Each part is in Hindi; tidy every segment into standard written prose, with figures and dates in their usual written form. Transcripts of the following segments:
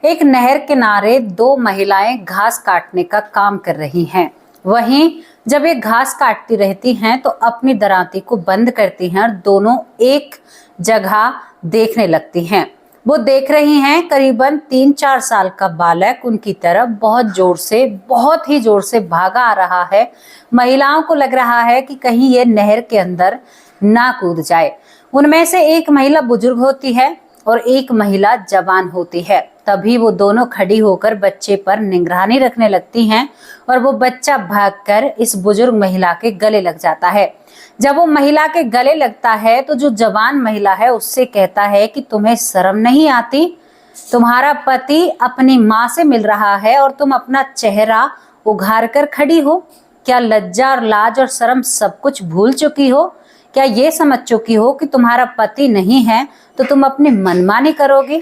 एक नहर किनारे दो महिलाएं घास काटने का काम कर रही हैं। वहीं जब ये घास काटती रहती हैं तो अपनी दरांती को बंद करती हैं और दोनों एक जगह देखने लगती हैं। वो देख रही हैं, करीबन 3-4 साल का बालक उनकी तरफ बहुत ही जोर से भागा आ रहा है। महिलाओं को लग रहा है कि कहीं ये नहर के अंदर ना कूद जाए। उनमें से एक महिला बुजुर्ग होती है और एक महिला जवान होती है। तभी वो दोनों खड़ी होकर बच्चे पर निगरानी रखने लगती हैं और वो बच्चा भागकर इस बुजुर्ग महिला के गले लग जाता है। जब वो महिला के गले लगता है तो जो जवान महिला है उससे कहता है कि तुम्हें शर्म नहीं आती? तुम्हारा पति अपनी माँ से मिल रहा है और तुम अपना चेहरा उघार कर खड़ी हो। क्या लज्जा और लाज और शर्म सब कुछ भूल चुकी हो? क्या ये समझ चुकी हो कि तुम्हारा पति नहीं है तो तुम अपनी मनमानी करोगी?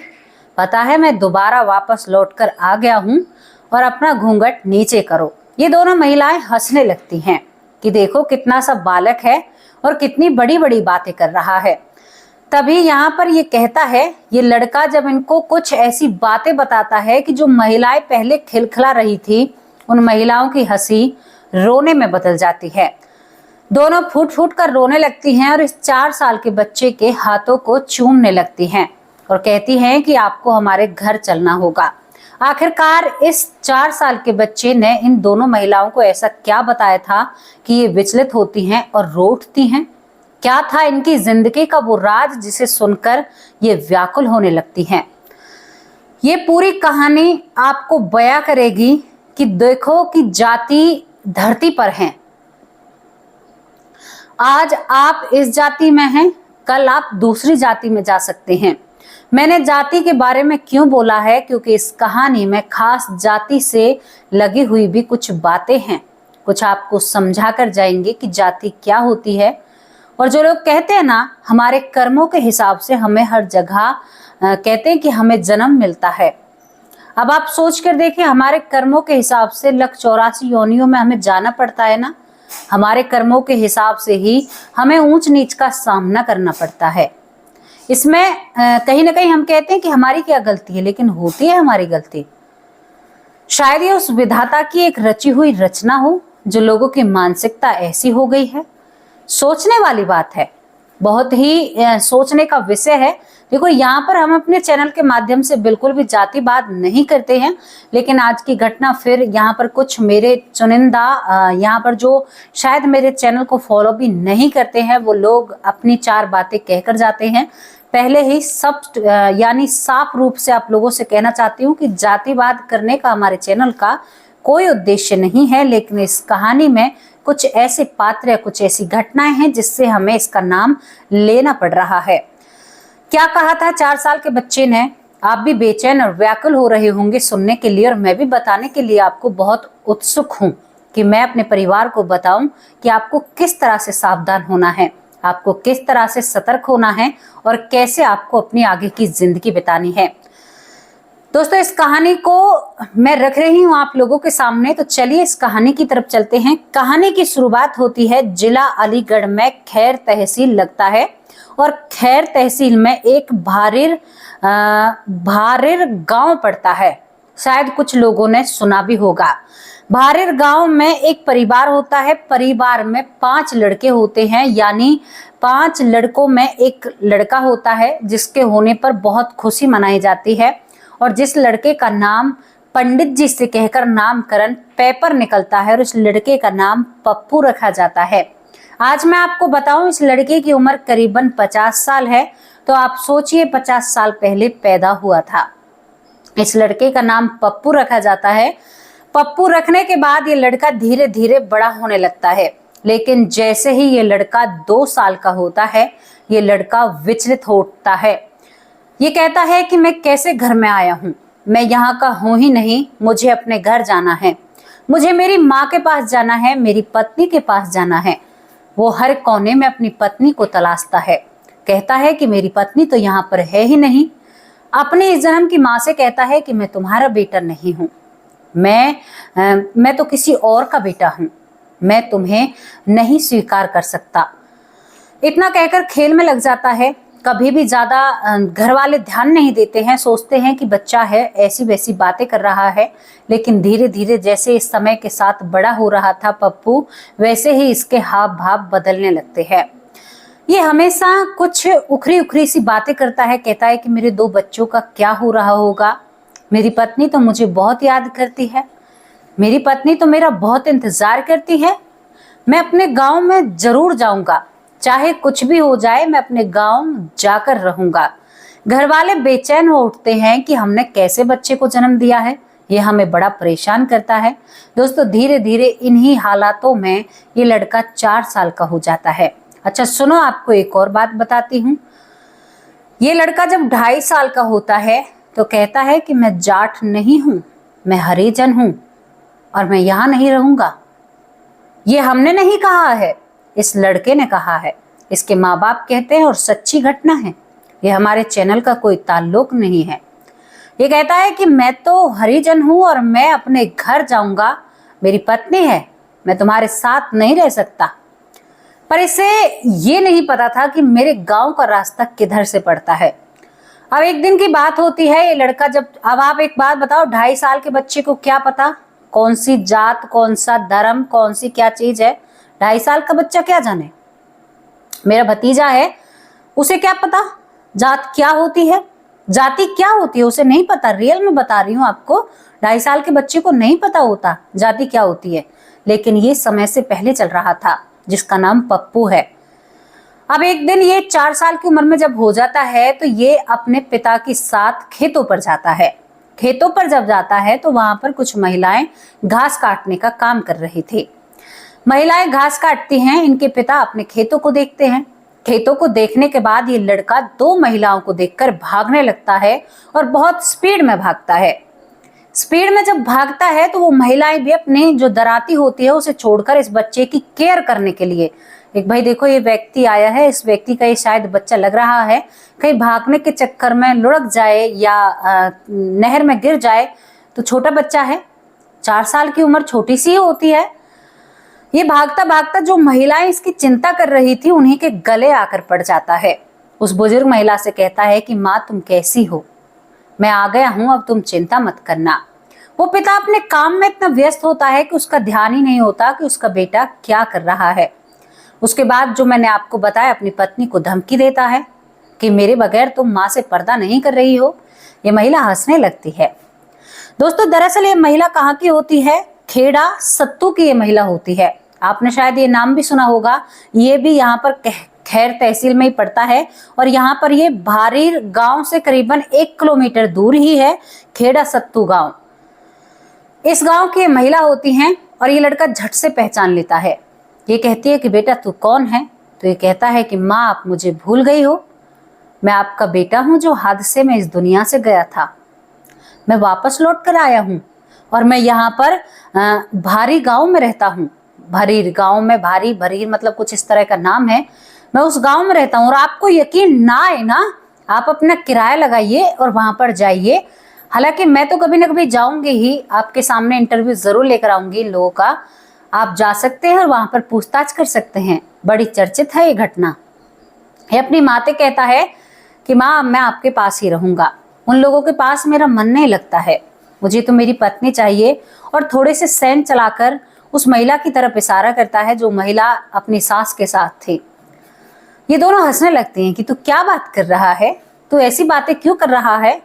पता है, मैं दोबारा वापस लौटकर आ गया हूँ और अपना घूंघट नीचे करो। ये दोनों महिलाएं हंसने लगती हैं कि देखो कितना सा बालक है और कितनी बड़ी बड़ी बातें कर रहा है। तभी यहाँ पर ये कहता है, ये लड़का जब इनको कुछ ऐसी बातें बताता है कि जो महिलाएं पहले खिलखिला रही थी, उन महिलाओं की हंसी रोने में बदल जाती है। दोनों फूट फूट कर रोने लगती हैं और इस 4 साल के बच्चे के हाथों को चूमने लगती हैं और कहती हैं कि आपको हमारे घर चलना होगा। आखिरकार इस 4 साल के बच्चे ने इन दोनों महिलाओं को ऐसा क्या बताया था कि ये विचलित होती हैं और रो उठती हैं? क्या था इनकी जिंदगी का वो राज जिसे सुनकर ये व्याकुल होने लगती हैं? ये पूरी कहानी आपको बयां करेगी कि देखो कि जाति धरती पर है। आज आप इस जाति में हैं, कल आप दूसरी जाति में जा सकते हैं। मैंने जाति के बारे में क्यों बोला है? क्योंकि इस कहानी में खास जाति से लगी हुई भी कुछ बातें हैं। कुछ आपको समझा कर जाएंगे कि जाति क्या होती है। और जो लोग कहते हैं ना, हमारे कर्मों के हिसाब से हमें हर जगह कहते हैं कि हमें जन्म मिलता है। अब आप सोच कर देखिए, हमारे कर्मों के हिसाब से 184 योनियों में हमें जाना पड़ता है ना। हमारे कर्मों के हिसाब से ही हमें ऊंच नीच का सामना करना पड़ता है। इसमें कहीं ना कहीं हम कहते हैं कि हमारी क्या गलती है, लेकिन होती है हमारी गलती। शायद ये उस विधाता की एक रची हुई रचना हो जो लोगों की मानसिकता ऐसी हो गई है। सोचने वाली बात है, बहुत ही सोचने का विषय है। देखो, यहाँ पर हम अपने चैनल के माध्यम से बिल्कुल भी जातिवाद नहीं करते हैं, लेकिन आज की घटना फिर यहाँ पर कुछ मेरे चुनिंदा यहाँ पर जो शायद मेरे चैनल को फॉलो भी नहीं करते हैं, वो लोग अपनी 4 बातें कहकर जाते हैं। पहले ही सब यानी साफ रूप से आप लोगों से कहना चाहती हूँ कि जातिवाद करने का हमारे चैनल का कोई उद्देश्य नहीं है, लेकिन इस कहानी में कुछ ऐसे पात्र या कुछ ऐसी घटनाएं हैं जिससे हमें इसका नाम लेना पड़ रहा है। क्या कहा था 4 साल के बच्चे ने? आप भी बेचैन और व्याकुल हो रहे होंगे सुनने के लिए, और मैं भी बताने के लिए आपको बहुत उत्सुक हूं कि मैं अपने परिवार को बताऊं कि आपको किस तरह से सावधान होना है, आपको किस तरह से सतर्क होना है और कैसे आपको अपनी आगे की जिंदगी बितानी है। दोस्तों, इस कहानी को मैं रख रही हूँ आप लोगों के सामने, तो चलिए इस कहानी की तरफ चलते हैं। कहानी की शुरुआत होती है जिला अलीगढ़ में खैर तहसील लगता है, और खैर तहसील में एक भारिर गांव पड़ता है। शायद कुछ लोगों ने सुना भी होगा। भारिर गांव में एक परिवार होता है। परिवार में 5 लड़के होते हैं, यानी 5 लड़कों में एक लड़का होता है जिसके होने पर बहुत खुशी मनाई जाती है, और जिस लड़के का नाम पंडित जी से कहकर नामकरण पेपर निकलता है और उस लड़के का नाम पप्पू रखा जाता है। आज मैं आपको बताऊं, इस लड़के की उम्र करीबन 50 साल है। तो आप सोचिए 50 साल पहले पैदा हुआ था। इस लड़के का नाम पप्पू रखा जाता है। पप्पू रखने के बाद ये लड़का धीरे धीरे बड़ा होने लगता है, लेकिन जैसे ही ये लड़का 2 साल का होता है, ये लड़का विचलित होता है। ये कहता है कि मैं कैसे घर में आया हूँ, मैं यहाँ का हूँ ही नहीं, मुझे अपने घर जाना है, मुझे मेरी माँ के पास जाना है, मेरी पत्नी के पास जाना है। वो हर कोने में अपनी पत्नी को तलाशता है। कहता है कि मेरी पत्नी तो यहाँ पर है ही नहीं। अपने इस जन्म की माँ से कहता है कि मैं तुम्हारा बेटा नहीं हूँ, मैं तो किसी और का बेटा हूँ, मैं तुम्हें नहीं स्वीकार कर सकता। इतना कहकर खेल में लग जाता है। कभी भी ज्यादा घर वाले ध्यान नहीं देते हैं, सोचते हैं कि बच्चा है, ऐसी वैसी बातें कर रहा है। लेकिन धीरे धीरे जैसे इस समय के साथ बड़ा हो रहा था पप्पू, वैसे ही इसके हाव भाव बदलने लगते हैं। ये हमेशा कुछ उखरी उखरी सी बातें करता है, कहता है कि मेरे 2 बच्चों का क्या हो रहा होगा, मेरी पत्नी तो मुझे बहुत याद करती है, मेरी पत्नी तो मेरा बहुत इंतजार करती है, मैं अपने गांव में जरूर जाऊंगा, चाहे कुछ भी हो जाए मैं अपने गांव जाकर रहूंगा। घर वाले बेचैन हो उठते हैं कि हमने कैसे बच्चे को जन्म दिया है, ये हमें बड़ा परेशान करता है। दोस्तों धीरे धीरे इन्हीं हालातों में ये लड़का 4 साल का हो जाता है। अच्छा सुनो, आपको एक और बात बताती हूँ। ये लड़का जब 2.5 साल का होता है तो कहता है कि मैं जाट नहीं हूं, मैं हरिजन हूं और मैं यहां नहीं रहूंगा। ये हमने नहीं कहा है, इस लड़के ने कहा है, इसके माँ बाप कहते हैं और सच्ची घटना है। ये हमारे चैनल का कोई ताल्लुक नहीं है। ये कहता है कि मैं तो हरिजन हूं और मैं अपने घर जाऊंगा, मेरी पत्नी है, मैं तुम्हारे साथ नहीं रह सकता। पर इसे ये नहीं पता था कि मेरे गांव का रास्ता किधर से पड़ता है। अब एक दिन की बात होती है, ये लड़का जब, अब आप एक बात बताओ, 2.5 साल के बच्चे को क्या पता कौन सी जात, कौन सा धर्म, कौन सी क्या चीज है। 2.5 साल का बच्चा क्या जाने। मेरा भतीजा है, उसे क्या पता जात क्या होती है, जाति क्या होती है, उसे नहीं पता। रियल में बता रही हूँ आपको, 2.5 साल के बच्चे को नहीं पता होता जाति क्या होती है। लेकिन ये समय से पहले चल रहा था, जिसका नाम पप्पू है। अब एक दिन ये 4 साल की उम्र में जब हो जाता है तो ये अपने पिता के साथ खेतों पर जाता है। खेतों पर जब जाता है तो वहां पर कुछ महिलाएं घास काटने का काम कर रही थी। महिलाएं घास काटती हैं, इनके पिता अपने खेतों को देखते हैं। खेतों को देखने के बाद ये लड़का 2 महिलाओं को देखकर भागने लगता है और बहुत स्पीड में भागता है। स्पीड में जब भागता है तो वो महिलाएं भी अपनी जो दराती होती है उसे छोड़कर इस बच्चे की केयर करने के लिए, एक भाई देखो ये व्यक्ति आया है, इस व्यक्ति का ये शायद बच्चा लग रहा है, कहीं भागने के चक्कर में लुढ़क जाए या नहर में गिर जाए तो छोटा बच्चा है, 4 साल की उम्र छोटी सी होती है। ये भागता भागता जो महिलाएं इसकी चिंता कर रही थी उन्हीं के गले आकर पड़ जाता है। उस बुजुर्ग महिला से कहता है कि माँ तुम कैसी हो, मैं आ गया हूं, अब तुम चिंता मत करना। वो पिता अपने काम में इतना व्यस्त होता है कि उसका ध्यान ही नहीं होता कि उसका बेटा क्या कर रहा है। उसके बाद जो मैंने आपको बताया, अपनी पत्नी को धमकी देता है कि मेरे बगैर तुम माँ से पर्दा नहीं कर रही हो। ये महिला हंसने लगती है। दोस्तों दरअसल ये महिला कहाँ की होती है, खेड़ा सत्तू की ये महिला होती है। आपने शायद ये नाम भी सुना होगा। ये भी यहाँ पर खैर तहसील में ही पड़ता है और यहाँ पर ये भारीर गांव से करीबन 1 किलोमीटर दूर ही है खेड़ा सत्तू गांव। इस गांव की महिला होती हैं और ये लड़का झट से पहचान लेता है। ये कहती है कि बेटा तू कौन है, तो ये कहता है कि माँ आप मुझे भूल गई हो, मैं आपका बेटा हूं जो हादसे में इस दुनिया से गया था, मैं वापस लौट कर आया हूं और मैं यहाँ पर भारी गांव में रहता हूँ। भरीर गांव में, भारी भरीर मतलब कुछ इस तरह का नाम है, मैं उस गांव में रहता हूँ। और आपको यकीन ना आए ना, आप अपना किराया लगाइए और वहां पर जाइए। हालांकि मैं तो कभी ना कभी जाऊंगी ही, आपके सामने इंटरव्यू जरूर लेकर आऊंगी इन लोगों का, आप जा सकते हैं और वहां पर पूछताछ कर सकते हैं। बड़ी चर्चित है ये घटना। ये अपनी माँ से कहता है कि माँ मैं आपके पास ही रहूंगा, उन लोगों के पास मेरा मन नहीं लगता है, मुझे तो मेरी पत्नी चाहिए। और थोड़े से सैन चलाकर उस महिला की तरफ इशारा करता है जो महिला अपनी सास के साथ थी। ये दोनों हंसने लगते हैं कि तू क्या बात कर रहा है, तू ऐसी बातें क्यों कर रहा है,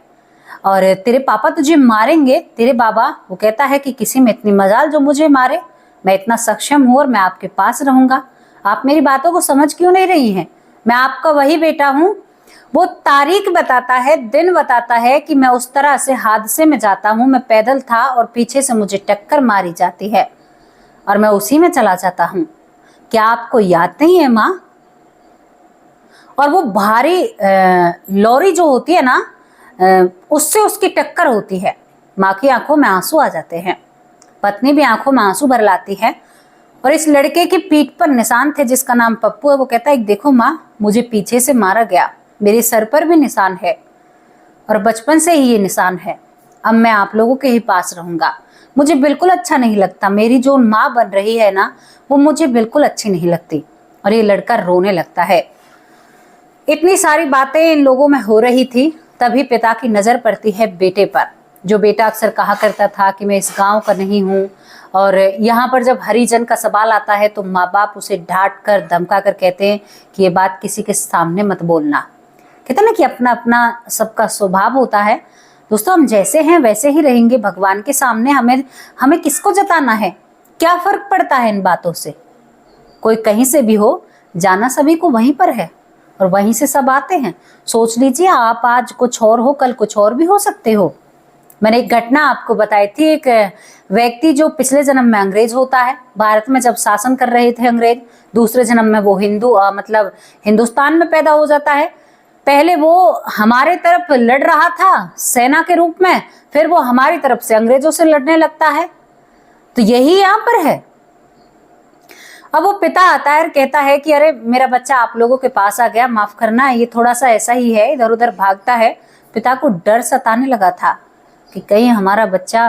और तेरे पापा तुझे मारेंगे, तेरे बाबा। वो कहता है कि किसी में इतनी मजाल जो मुझे मारे, मैं इतना सक्षम हूं और मैं आपके पास रहूंगा। आप मेरी बातों को समझ क्यों नहीं रही हैं, मैं आपका वही बेटा हूं। वो तारीख बताता है, दिन बताता है कि मैं उस तरह से हादसे में जाता हूं, मैं पैदल था और पीछे से मुझे टक्कर मारी जाती है और मैं उसी में चला जाता हूं। क्या आपको याद नहीं है माँ? और वो भारी लॉरी जो होती है ना, उससे उसकी टक्कर होती है। माँ की आंखों में आंसू आ जाते हैं, पत्नी भी आंखों में आंसू भर लाती है। और इस लड़के की पीठ पर निशान थे जिसका नाम पप्पू है। वो कहता है देखो माँ, मुझे पीछे से मारा गया, मेरे सर पर भी निशान है और बचपन से ही ये निशान है। अब मैं आप लोगों के ही पास रहूंगा, मुझे बिल्कुल अच्छा नहीं लगता, मेरी जो माँ बन रही है ना वो मुझे बिल्कुल अच्छी नहीं लगती। और ये लड़का रोने लगता है। इतनी सारी बातें इन लोगों में हो रही थी, तभी पिता की नजर पड़ती है बेटे पर। जो बेटा अक्सर कहा करता था कि मैं इस गांव का नहीं हूँ, और यहाँ पर जब हरिजन का सवाल आता है तो माँ बाप उसे डांट कर धमका कर कहते हैं कि ये बात किसी के सामने मत बोलना। कहते हैं ना कि अपना अपना सबका स्वभाव होता है। दोस्तों, हम जैसे हैं वैसे ही रहेंगे भगवान के सामने। हमें हमें किसको जताना है? क्या फर्क पड़ता है इन बातों से? कोई कहीं से भी हो, जाना सभी को वहीं पर है और वहीं से सब आते हैं। सोच लीजिए, आप आज कुछ और हो, कल कुछ और भी हो सकते हो। मैंने एक घटना आपको बताई थी। एक व्यक्ति जो पिछले जन्म में अंग्रेज होता है, भारत में जब शासन कर रहे थे अंग्रेज, दूसरे जन्म में वो मतलब हिंदुस्तान में पैदा हो जाता है। पहले वो हमारे तरफ लड़ रहा था सेना के रूप में, फिर वो हमारी तरफ से अंग्रेजों से लड़ने लगता है। तो यही यहाँ पर है। अब वो पिता आता है और कहता है कि अरे मेरा बच्चा आप लोगों के पास आ गया, माफ करना, ये थोड़ा सा ऐसा ही है, इधर उधर भागता है। पिता को डर सताने लगा था कि कहीं हमारा बच्चा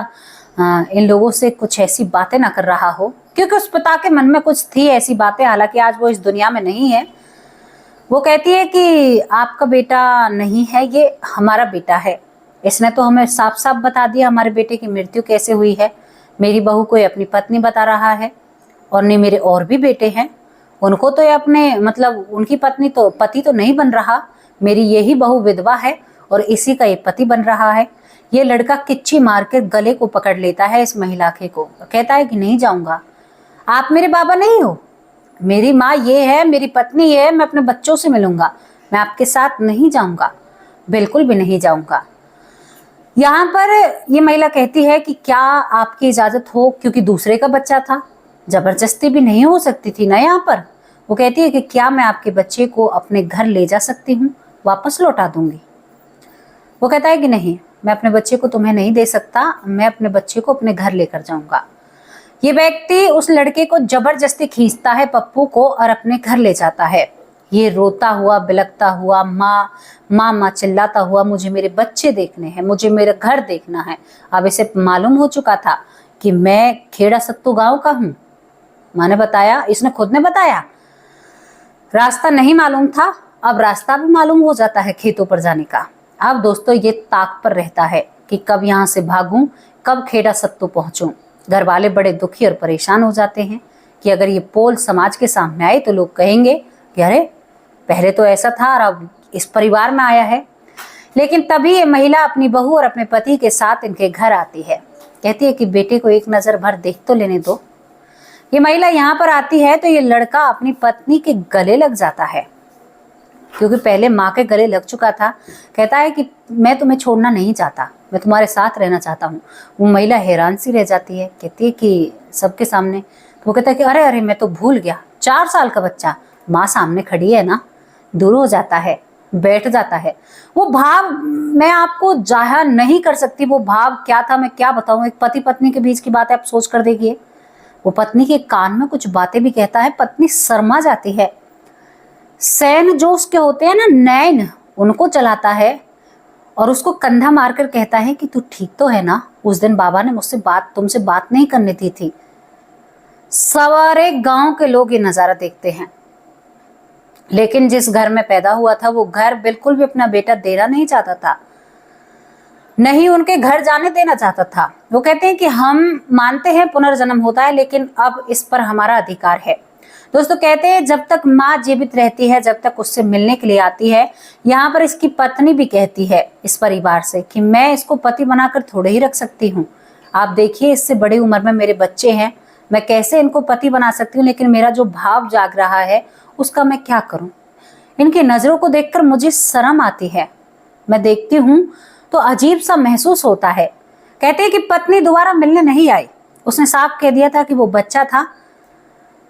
इन लोगों से कुछ ऐसी बातें ना कर रहा हो, क्योंकि उस पिता के मन में कुछ थी ऐसी बातें। हालांकि आज वो इस दुनिया में नहीं है। वो कहती है कि आपका बेटा नहीं है, ये हमारा बेटा है। इसने तो हमें साफ साफ बता दिया हमारे बेटे की मृत्यु कैसे हुई है। मेरी बहू को ये अपनी पत्नी बता रहा है, और नहीं मेरे और भी बेटे हैं, उनको तो ये अपने मतलब उनकी पत्नी तो पति तो नहीं बन रहा। मेरी यही बहू विधवा है और इसी का ये पति बन रहा है। ये लड़का किच्ची मार के गले को पकड़ लेता है इस महिला के को, कहता है कि नहीं जाऊंगा, आप मेरे बाबा नहीं हो, मेरी माँ ये है, मेरी पत्नी ये है, मैं अपने बच्चों से मिलूंगा, मैं आपके साथ नहीं जाऊंगा, बिल्कुल भी नहीं जाऊंगा। यहाँ पर ये महिला कहती है कि क्या आपकी इजाजत हो, क्योंकि दूसरे का बच्चा था, जबरदस्ती भी नहीं हो सकती थी ना यहाँ पर। वो कहती है कि क्या मैं आपके बच्चे को अपने घर ले जा सकती हूँ, वापस लौटा दूंगी। वो कहता है कि नहीं, मैं अपने बच्चे को तुम्हें नहीं दे सकता, मैं अपने बच्चे को अपने घर लेकर जाऊंगा। ये व्यक्ति उस लड़के को जबरदस्ती खींचता है पप्पू को और अपने घर ले जाता है। ये रोता हुआ बिलखता हुआ माँ माँ माँ चिल्लाता हुआ, मुझे मेरे बच्चे देखने हैं, मुझे मेरा घर देखना है। अब इसे मालूम हो चुका था कि मैं खेड़ा सत्तू गांव का हूँ। माँ ने बताया, इसने खुद ने बताया। रास्ता नहीं मालूम था, अब रास्ता भी मालूम हो जाता है खेतों पर जाने का। अब दोस्तों ये ताक पर रहता है कि कब यहाँ से भागूं, कब खेड़ा सत्तू पहुंचूं। घर वाले बड़े दुखी और परेशान हो जाते हैं कि अगर ये पोल समाज के सामने आए तो लोग कहेंगे कि अरे पहले तो ऐसा था और अब इस परिवार में आया है। लेकिन तभी ये महिला अपनी बहू और अपने पति के साथ इनके घर आती है। कहती है कि बेटे को एक नजर भर देख तो लेने दो। ये महिला यहाँ पर आती है तो ये लड़का अपनी पत्नी के गले लग जाता है, क्योंकि पहले माँ के गले लग चुका था। कहता है कि मैं तुम्हें छोड़ना नहीं चाहता, मैं तुम्हारे साथ रहना चाहता हूँ। वो महिला हैरान सी रह जाती है, कहती है कि सबके सामने। तो वो कहता है कि अरे अरे मैं तो भूल गया, 4 साल का बच्चा, माँ सामने खड़ी है ना। दूर हो जाता है, बैठ जाता है। वो भाव मैं आपको जाहिर नहीं कर सकती, वो भाव क्या था मैं क्या बताऊँ। एक पति पत्नी के बीच की बात है, आप सोच कर देखिए। वो पत्नी के कान में कुछ बातें भी कहता है, पत्नी शर्मा जाती है। सैन जो उसके होते हैं ना नैन, उनको चलाता है और उसको कंधा मारकर कहता है कि तू ठीक तो है ना, उस दिन बाबा ने मुझसे तुमसे बात नहीं करने दी थी। सारे गांव के लोग ये नजारा देखते हैं, लेकिन जिस घर में पैदा हुआ था वो घर बिल्कुल भी अपना बेटा देना नहीं चाहता था, नहीं उनके घर जाने देना चाहता था। वो कहते हैं कि हम मानते हैं पुनर्जन्म होता है, लेकिन अब इस पर हमारा अधिकार है। दोस्तों कहते हैं जब तक माँ जीवित रहती है, जब तक उससे मिलने के लिए आती है। यहाँ पर इसकी पत्नी भी कहती है इस परिवार से कि मैं इसको पति बनाकर थोड़े ही रख सकती हूँ। आप देखिए इससे बड़ी उम्र में मेरे बच्चे हैं, मैं कैसे इनको पति बना सकती हूँ, लेकिन मेरा जो भाव जाग रहा है उसका मैं क्या करूँ। इनकी नजरों को देखकर मुझे शर्म आती है, मैं देखती हूँ तो अजीब सा महसूस होता है। कहते हैं कि पत्नी दोबारा मिलने नहीं आई, उसने साफ कह दिया था कि वो बच्चा था,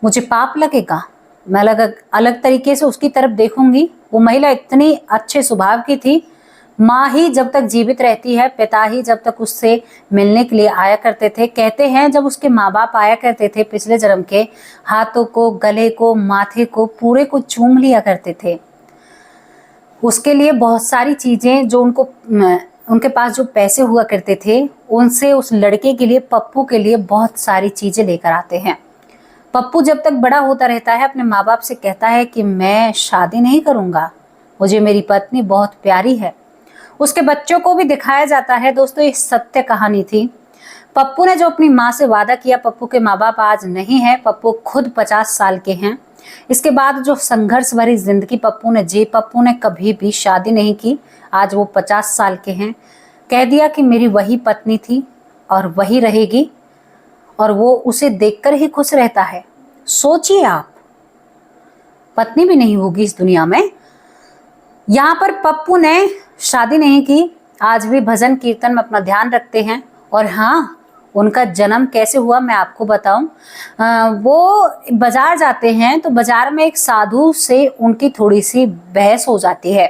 मुझे पाप लगेगा, मैं अलग तरीके से उसकी तरफ देखूंगी। वो महिला इतनी अच्छे स्वभाव की थी। माँ ही जब तक जीवित रहती है, पिता ही जब तक उससे मिलने के लिए आया करते थे। कहते हैं जब उसके माँ बाप आया करते थे पिछले जन्म के, हाथों को, गले को, माथे को, पूरे को चूम लिया करते थे। उसके लिए बहुत सारी चीजें जो उनके पास जो पैसे हुआ करते थे उनसे उस लड़के के लिए, पप्पू के लिए बहुत सारी चीजें लेकर आते हैं। पप्पू जब तक बड़ा होता रहता है अपने माँ बाप से कहता है कि मैं शादी नहीं करूंगा। मुझे मेरी पत्नी बहुत प्यारी है। उसके बच्चों को भी दिखाया जाता है। दोस्तों, ये सत्य कहानी थी। पप्पू ने जो अपनी माँ से वादा किया, पप्पू के माँ बाप आज नहीं है, पप्पू खुद 50 साल के हैं। इसके बाद जो संघर्ष भरी जिंदगी पप्पू ने जी, पप्पू ने कभी भी शादी नहीं की। आज वो 50 साल के हैं। कह दिया कि मेरी वही पत्नी थी और वही रहेगी, और वो उसे देखकर ही खुश रहता है। सोचिए आप, पत्नी भी नहीं होगी इस दुनिया में। यहाँ पर पप्पू ने शादी नहीं की, आज भी भजन कीर्तन में अपना ध्यान रखते हैं। और हाँ, उनका जन्म कैसे हुआ मैं आपको बताऊं। वो बाजार जाते हैं तो बाजार में एक साधु से उनकी थोड़ी सी बहस हो जाती है।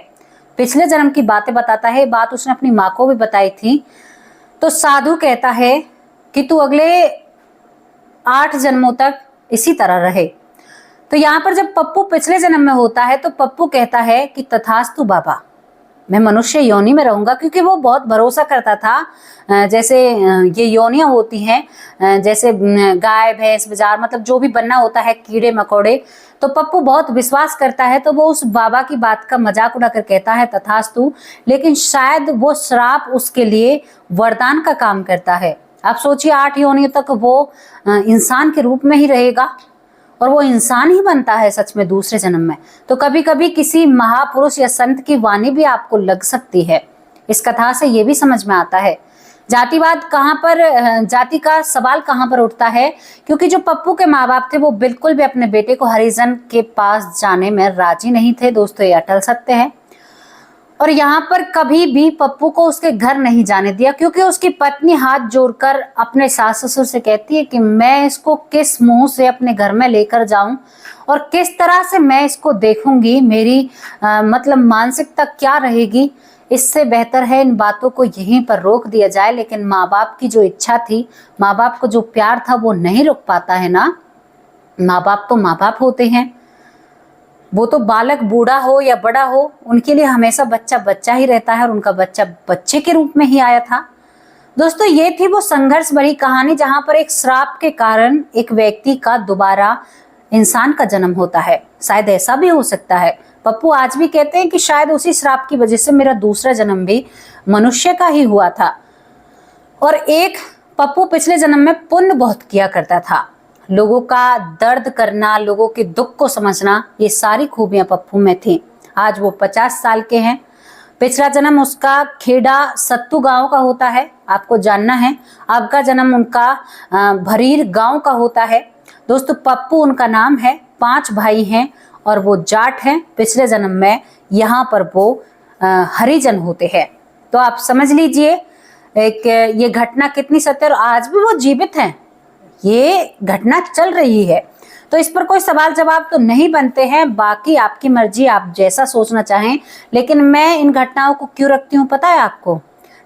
पिछले जन्म की बातें बताता है, बात उसने अपनी माँ को भी बताई थी। तो साधु कहता है कि तू अगले 8 जन्मों तक इसी तरह रहे। तो यहाँ पर जब पप्पू पिछले जन्म में होता है तो पप्पू कहता है कि तथास्तु बाबा, मैं मनुष्य योनि में रहूंगा, क्योंकि वो बहुत भरोसा करता था। जैसे ये योनियां होती हैं, जैसे गाय भैंस बाजार, मतलब जो भी बनना होता है, कीड़े मकोड़े, तो पप्पू बहुत विश्वास करता है। तो वो उस बाबा की बात का मजाक उड़ाकर कहता है तथास्तु, लेकिन शायद वो श्राप उसके लिए वरदान का काम करता है। आप सोचिए, 8 योनियों तक वो इंसान के रूप में ही रहेगा और वो इंसान ही बनता है सच में दूसरे जन्म में। तो कभी कभी किसी महापुरुष या संत की वाणी भी आपको लग सकती है। इस कथा से ये भी समझ में आता है जातिवाद कहाँ पर, जाति का सवाल कहाँ पर उठता है, क्योंकि जो पप्पू के माँ बाप थे वो बिल्कुल भी अपने बेटे को हरिजन के पास जाने में राजी नहीं थे। दोस्तों, ये अटल सत्य है। और यहाँ पर कभी भी पप्पू को उसके घर नहीं जाने दिया, क्योंकि उसकी पत्नी हाथ जोड़कर अपने सास ससुर से कहती है कि मैं इसको किस मुंह से अपने घर में लेकर जाऊं और किस तरह से मैं इसको देखूंगी, मेरी मतलब मानसिकता क्या रहेगी। इससे बेहतर है इन बातों को यहीं पर रोक दिया जाए। लेकिन माँ बाप की जो इच्छा थी, माँ बाप को जो प्यार था, वो नहीं रुक पाता है ना। माँ बाप तो माँ बाप होते हैं, वो तो बालक बूढ़ा हो या बड़ा हो, उनके लिए हमेशा बच्चा बच्चा ही रहता है और उनका बच्चा बच्चे के रूप में ही आया था। दोस्तों, ये थी वो संघर्ष भरी कहानी जहां पर एक श्राप के कारण एक व्यक्ति का दोबारा इंसान का जन्म होता है। शायद ऐसा भी हो सकता है। पप्पू आज भी कहते हैं कि शायद उसी श्राप की वजह से मेरा दूसरा जन्म भी मनुष्य का ही हुआ था। और एक पप्पू पिछले जन्म में पुण्य बहुत किया करता था। लोगों का दर्द करना, लोगों के दुख को समझना, ये सारी खूबियां पप्पू में थी। आज वो 50 साल के हैं। पिछला जन्म उसका खेड़ा सत्तू गांव का होता है, आपको जानना है। आपका जन्म उनका भरीर गांव का होता है। दोस्तों, पप्पू उनका नाम है। 5 भाई हैं और वो जाट हैं। पिछले जन्म में यहाँ पर वो हरिजन होते हैं। तो आप समझ लीजिए एक ये घटना कितनी सत्य, और आज भी वो जीवित हैं। ये घटना चल रही है, तो इस पर कोई सवाल जवाब तो नहीं बनते हैं। बाकी आपकी मर्जी, आप जैसा सोचना चाहें। लेकिन मैं इन घटनाओं को क्यों रखती हूँ पता है आपको?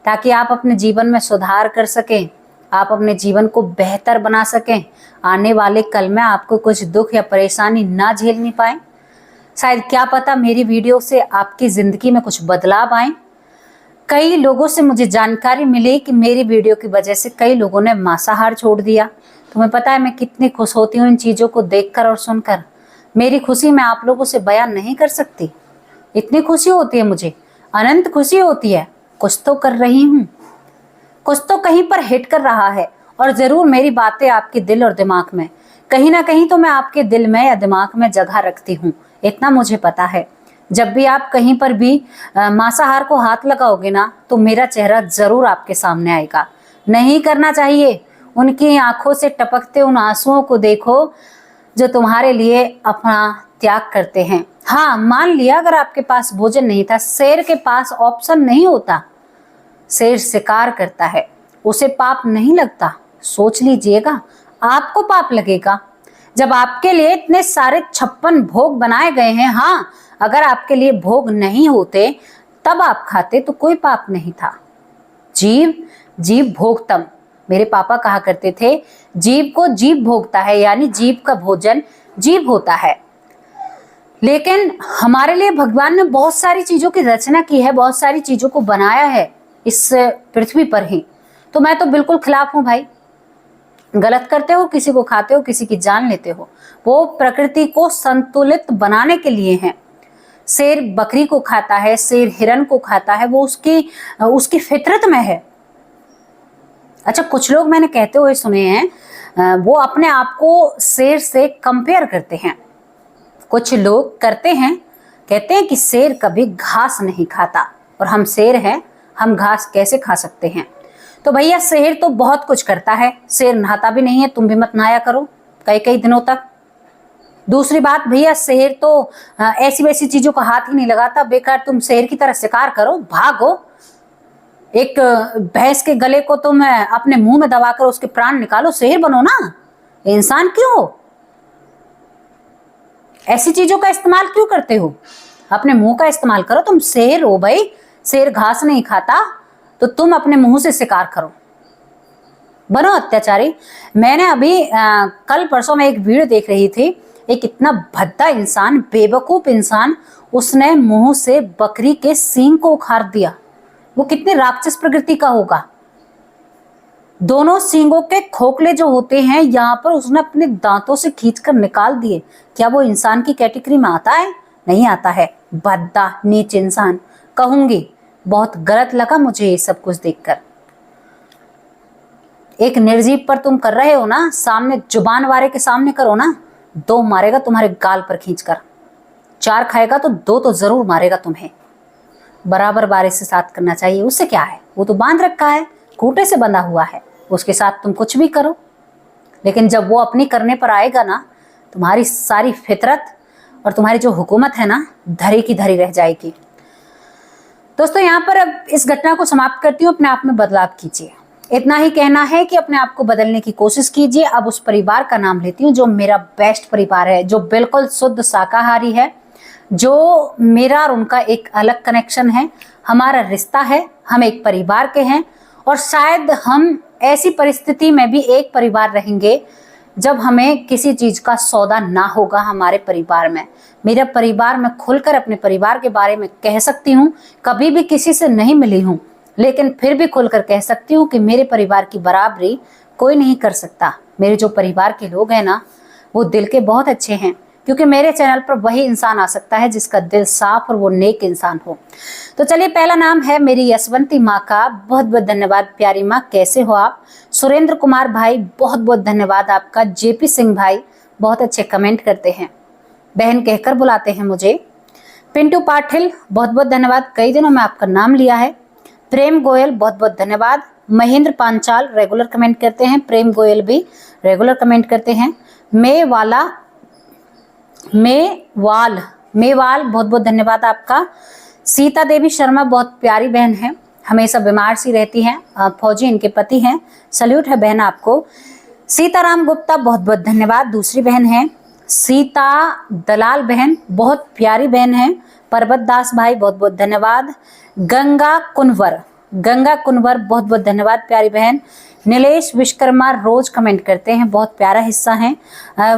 ताकि आप अपने जीवन में सुधार कर सकें, आप अपने जीवन को बेहतर बना सकें। आने वाले कल में आपको कुछ दुख या परेशानी ना झेलनी पाए। शायद क्या पता मेरी वीडियो से आपकी जिंदगी में कुछ बदलाव आए। कई लोगों से मुझे जानकारी मिली कि मेरी वीडियो की वजह से कई लोगों ने मांसाहार छोड़ दिया। तुम्हें पता है मैं कितनी खुश होती हूँ इन चीज़ों को देखकर और सुनकर। मेरी खुशी मैं आप लोगों से बयान नहीं कर सकती। इतनी खुशी होती है मुझे, अनंत खुशी होती है। कुछ तो कर रही हूँ, कुछ तो कहीं पर हिट कर रहा है, और ज़रूर मेरी बातें आपके दिल और दिमाग में, कहीं ना कहीं तो मैं आपके दिल में या दिमाग में जगह रखती हूँ। इतना मुझे पता है। जब भी आप कहीं पर भी मांसाहार को हाथ लगाओगे ना, तो मेरा चेहरा ज़रूर आपके सामने आएगा। नहीं करना चाहिए। उनकी आंखों से टपकते उन आंसुओं को देखो जो तुम्हारे लिए अपना त्याग करते हैं। हाँ, मान लिया अगर आपके पास भोजन नहीं था, शेर के पास ऑप्शन नहीं होता। शेर शिकार करता है, उसे पाप नहीं लगता। सोच लीजिएगा, आपको पाप लगेगा जब आपके लिए इतने सारे 56 भोग बनाए गए हैं। हाँ, अगर आपके लिए भोग नहीं होते तब आप खाते तो कोई पाप नहीं था। जीव जीव भोगतम, मेरे पापा कहा करते थे, जीव को जीव भोगता है, यानी जीव का भोजन जीव होता है। लेकिन हमारे लिए भगवान ने बहुत सारी चीजों की रचना की है, बहुत सारी चीजों को बनाया है इस पृथ्वी पर ही। तो मैं तो बिल्कुल खिलाफ हूं भाई। गलत करते हो, किसी को खाते हो, किसी की जान लेते हो, वो प्रकृति को संतुलित बनाने के लिए हैं। शेर बकरी को खाता है, शेर हिरन को खाता है, वो उसकी फितरत में है। अच्छा, कुछ लोग मैंने कहते हुए सुने हैं, वो अपने आप को शेर से कंपेयर करते हैं। कुछ लोग करते हैं, कहते हैं कि शेर कभी घास नहीं खाता और हम शेर हैं, हम घास कैसे खा सकते हैं। तो भैया शेर तो बहुत कुछ करता है, शेर नहाता भी नहीं है, तुम भी मत नहाया करो कई कई दिनों तक। दूसरी बात भैया, शेर तो ऐसी वैसी चीजों का हाथ ही नहीं लगाता, बेकार तुम शेर की तरह शिकार करो, भागो। एक भैंस के गले को तुम अपने मुंह में दबाकर उसके प्राण निकालो, शेर बनो ना, इंसान क्यों हो? ऐसी चीजों का इस्तेमाल क्यों करते हो? अपने मुंह का इस्तेमाल करो। तुम शेर हो भाई, शेर घास नहीं खाता तो तुम अपने मुंह से शिकार करो, बनो अत्याचारी। मैंने अभी कल परसों में एक वीडियो देख रही थी, एक इतना भद्दा इंसान, बेवकूफ इंसान, उसने मुंह से बकरी के सींग को उखाड़ दिया। वो कितनी राक्षस प्रकृति का होगा। दोनों सींगों के खोखले जो होते हैं यहाँ पर उसने अपने दांतों से खींचकर निकाल दिए। क्या वो इंसान की कैटेगरी में आता है? नहीं आता है। भद्दा नीच इंसान कहूंगी। बहुत गलत लगा मुझे ये सब कुछ देखकर। एक निर्जीव पर तुम कर रहे हो ना, सामने जुबान वाले के सामने करो ना, 2 मारेगा तुम्हारे गाल पर खींचकर, 4 खाएगा तो 2 तो जरूर मारेगा तुम्हें। बराबर बारे से साथ करना चाहिए, उससे क्या है, वो तो बांध रखा है, खूंटे से बंधा हुआ है, उसके साथ तुम कुछ भी करो। लेकिन जब वो अपनी करने पर आएगा ना, तुम्हारी सारी फितरत और तुम्हारी जो हुकूमत है ना, धरी की धरी रह जाएगी। दोस्तों यहाँ पर अब इस घटना को समाप्त करती हूँ। अपने आप में बदलाव कीजिए, इतना ही कहना है कि अपने आप को बदलने की कोशिश कीजिए। अब उस परिवार का नाम लेती हूँ जो मेरा बेस्ट परिवार है, जो बिल्कुल शुद्ध शाकाहारी है, जो मेरा और उनका एक अलग कनेक्शन है, हमारा रिश्ता है, हम एक परिवार के हैं। और शायद हम ऐसी परिस्थिति में भी एक परिवार रहेंगे जब हमें किसी चीज का सौदा ना होगा हमारे परिवार में। मेरे परिवार में खुलकर अपने परिवार के बारे में कह सकती हूँ। कभी भी किसी से नहीं मिली हूँ, लेकिन फिर भी खुलकर कह सकती हूँ कि मेरे परिवार की बराबरी कोई नहीं कर सकता। मेरे जो परिवार के लोग हैं ना, वो दिल के बहुत अच्छे हैं, क्योंकि मेरे चैनल पर वही इंसान आ सकता है जिसका दिल साफ और वो नेक इंसान हो। तो चलिए, पहला नाम है मेरी यशवंती माँ का। बहुत बहुत धन्यवाद प्यारी माँ, कैसे हो आप? सुरेंद्र कुमार भाई, बहुत बहुत धन्यवाद आपका। जेपी सिंह भाई बहुत अच्छे कमेंट करते हैं, बहन कहकर बुलाते हैं मुझे। पिंटू पाटिल बहुत बहुत धन्यवाद, कई दिनों में आपका नाम लिया है। प्रेम गोयल बहुत बहुत धन्यवाद। महेंद्र पांचाल रेगुलर कमेंट करते हैं, प्रेम गोयल भी रेगुलर कमेंट करते हैं। मेवाल बहुत बहुत धन्यवाद आपका। सीता देवी शर्मा बहुत प्यारी बहन है, हमेशा बीमार सी रहती हैं, फौजी इनके पति हैं, सल्यूट है बहन आपको। सीताराम गुप्ता बहुत बहुत धन्यवाद, दूसरी बहन है। सीता दलाल बहन बहुत प्यारी बहन है। पर्वत दास भाई बहुत बहुत धन्यवाद। गंगा कुंवर बहुत बहुत धन्यवाद प्यारी बहन। नीलेश विश्वकर्मा रोज कमेंट करते हैं, बहुत प्यारा हिस्सा है।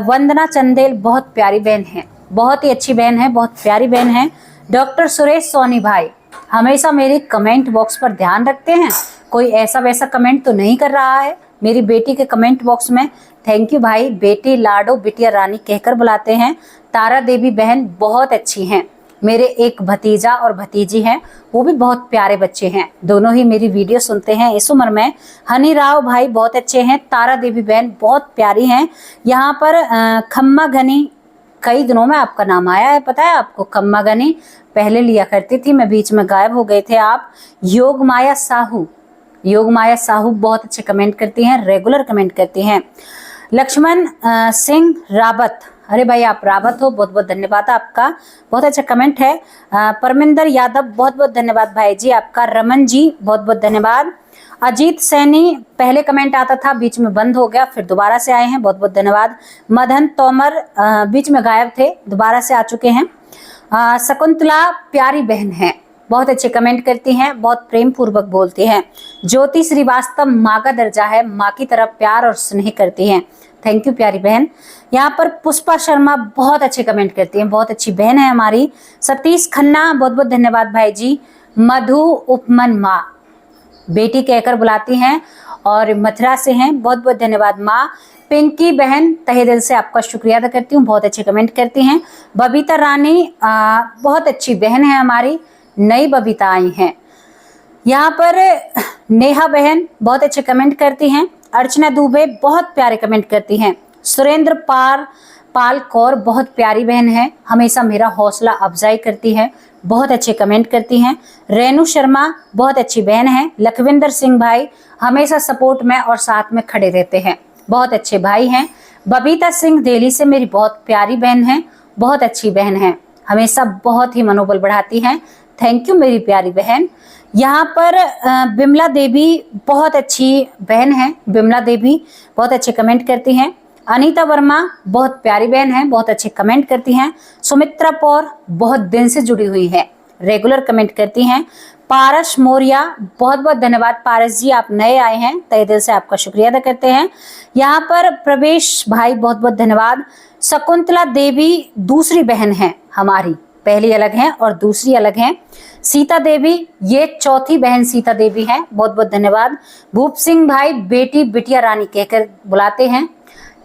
वंदना चंदेल बहुत प्यारी बहन है, बहुत ही अच्छी बहन है, बहुत प्यारी बहन है। डॉक्टर सुरेश सोनी भाई हमेशा मेरी कमेंट बॉक्स पर ध्यान रखते हैं, कोई ऐसा वैसा कमेंट तो नहीं कर रहा है मेरी बेटी के कमेंट बॉक्स में। थैंक यू भाई, बेटी लाडो बिटिया रानी कहकर बुलाते हैं। तारा देवी बहन बहुत अच्छी हैं। मेरे एक भतीजा और भतीजी हैं, वो भी बहुत प्यारे बच्चे हैं, दोनों ही मेरी वीडियो सुनते हैं इस उम्र में। हनी राव भाई बहुत अच्छे हैं। तारा देवी बहन बहुत प्यारी हैं। यहाँ पर खम्मा घनी, कई दिनों में आपका नाम आया है, पता है आपको? खम्मा घनी पहले लिया करती थी, मैं बीच में गायब हो गए थे आप। योग माया साहू बहुत अच्छे कमेंट करती हैं, रेगुलर कमेंट करती हैं। लक्ष्मण सिंह रावत, अरे भाई आप रावत हो, बहुत बहुत धन्यवाद आपका, बहुत अच्छा कमेंट है। परमिंदर यादव बहुत बहुत धन्यवाद भाई जी आपका। रमन जी बहुत बहुत धन्यवाद। अजीत सैनी पहले कमेंट आता था, बीच में बंद हो गया, फिर दोबारा से आए हैं, बहुत बहुत धन्यवाद। मदन तोमर बीच में गायब थे, दोबारा से आ चुके हैं। शकुंतला प्यारी बहन है, बहुत अच्छे कमेंट करती हैं, बहुत प्रेम पूर्वक बोलती हैं। ज्योति श्रीवास्तव माँ का दर्जा है, माँ की तरफ प्यार और स्नेह करती हैं। थैंक यू प्यारी बहन। यहाँ पर पुष्पा शर्मा बहुत अच्छे कमेंट करती हैं, बहुत अच्छी बहन है हमारी। सतीश खन्ना बहुत बहुत धन्यवाद भाई जी। मधु उपमन माँ बेटी कहकर बुलाती हैं। और मथुरा से हैं। बहुत बहुत धन्यवाद माँ। पिंकी बहन, तहे दिल से आपका शुक्रिया अदा करती हूँ, बहुत अच्छे कमेंट करती हैं। बबीता रानी बहुत अच्छी बहन है हमारी, नई बबीता आई हैं। यहाँ पर नेहा बहन बहुत अच्छे कमेंट करती हैं। अर्चना दुबे बहुत प्यारे कमेंट करती हैं। सुरेंद्र पाल कौर बहुत प्यारी बहन है, हमेशा मेरा हौसला अफजाई करती है, बहुत अच्छे कमेंट करती हैं। रेणु शर्मा बहुत अच्छी बहन है। लखविंदर सिंह भाई हमेशा सपोर्ट में और साथ में खड़े रहते हैं, बहुत अच्छे भाई हैं। बबीता सिंह दिल्ली से मेरी बहुत प्यारी बहन है, बहुत अच्छी बहन है, हमेशा बहुत ही मनोबल बढ़ाती हैं। थैंक यू मेरी प्यारी बहन। यहाँ पर बिमला देवी बहुत अच्छी बहन है, बिमला देवी बहुत अच्छे कमेंट करती हैं। अनीता वर्मा बहुत प्यारी बहन है, बहुत अच्छे कमेंट करती हैं। सुमित्रा पौर बहुत दिन से जुड़ी हुई है, रेगुलर कमेंट करती हैं। पारस मौर्या बहुत बहुत धन्यवाद पारस जी, आप नए आए हैं, तहे दिल से आपका शुक्रिया अदा करते हैं। यहाँ पर प्रवेश भाई बहुत बहुत धन्यवाद। शकुंतला देवी दूसरी बहन है हमारी, पहली अलग है और दूसरी अलग है। सीता देवी ये चौथी बहन सीता देवी है, बहुत बहुत धन्यवाद। भूप सिंह भाई बेटी बिटिया रानी कहकर बुलाते हैं।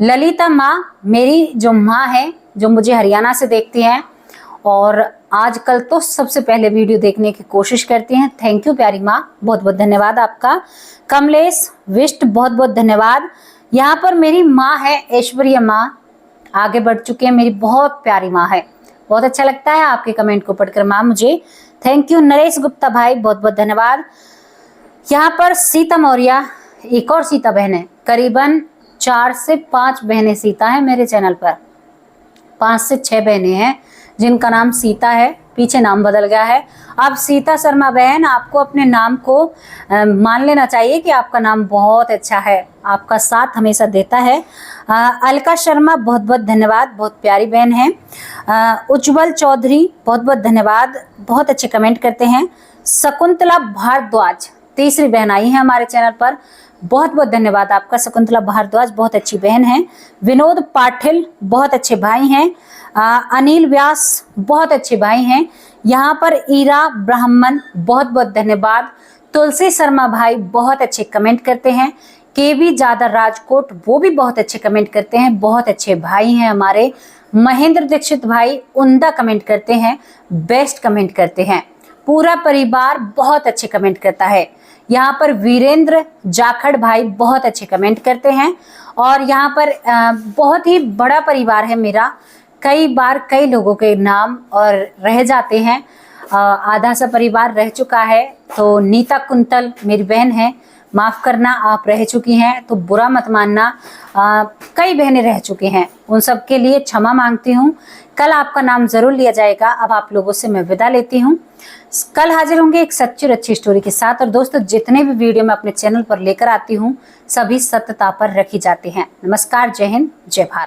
ललिता माँ मेरी जो माँ है, जो मुझे हरियाणा से देखती हैं और आजकल तो सबसे पहले वीडियो देखने की कोशिश करती हैं। थैंक यू प्यारी माँ, बहुत बहुत धन्यवाद आपका। कमलेश विष्ट बहुत बहुत धन्यवाद। यहाँ पर मेरी माँ है ऐश्वर्या माँ, आगे बढ़ चुके हैं, मेरी बहुत प्यारी माँ है, बहुत अच्छा लगता है आपके कमेंट को पढ़कर माँ मुझे। Thank you. नरेश गुप्ता भाई बहुत बहुत धन्यवाद। यहाँ पर सीता मौर्या एक और सीता बहन है, करीबन 4 से 5 बहनें सीता है मेरे चैनल पर, 5 से 6 बहनें हैं जिनका नाम सीता है, पीछे नाम बदल गया है। अब सीता शर्मा बहन आपको अपने नाम को मान लेना चाहिए कि आपका नाम बहुत अच्छा है, आपका साथ हमेशा देता है। अलका शर्मा बहुत बहुत धन्यवाद, बहुत प्यारी बहन है। उज्जवल चौधरी बहुत बहुत धन्यवाद, बहुत अच्छे कमेंट करते हैं। शकुंतला भारद्वाज तीसरी बहन आई है हमारे चैनल पर, बहुत बहुत धन्यवाद आपका शकुंतला भारद्वाज, बहुत अच्छी बहन है। विनोद पाटिल बहुत अच्छे भाई हैं। अनिल व्यास बहुत अच्छे भाई हैं। यहाँ पर ईरा ब्राह्मण बहुत बहुत धन्यवाद। तुलसी शर्मा भाई बहुत अच्छे कमेंट करते हैं। केवी जादर राजकोट वो भी बहुत अच्छे कमेंट करते हैं, बहुत अच्छे भाई हैं हमारे। महेंद्र दीक्षित भाई उम्दा कमेंट करते हैं, बेस्ट कमेंट करते हैं। पूरा परिवार बहुत अच्छे कमेंट करता है। यहाँ पर वीरेंद्र जाखड़ भाई बहुत अच्छे कमेंट करते हैं। और यहाँ पर बहुत ही बड़ा परिवार है मेरा, कई बार कई लोगों के नाम और रह जाते हैं, आधा सा परिवार रह चुका है। तो नीता कुंतल मेरी बहन है, माफ़ करना आप रह चुकी हैं तो बुरा मत मानना, कई बहनें रह चुकी हैं, उन सब के लिए क्षमा मांगती हूँ। कल आपका नाम ज़रूर लिया जाएगा। अब आप लोगों से मैं विदा लेती हूँ, कल हाजिर होंगे एक सच्ची और अच्छी स्टोरी के साथ। और दोस्तों जितने भी वीडियो मैं अपने चैनल पर लेकर आती हूँ सभी सत्यता पर रखी जाती हैं। नमस्कार, जय हिंद, जय भारत।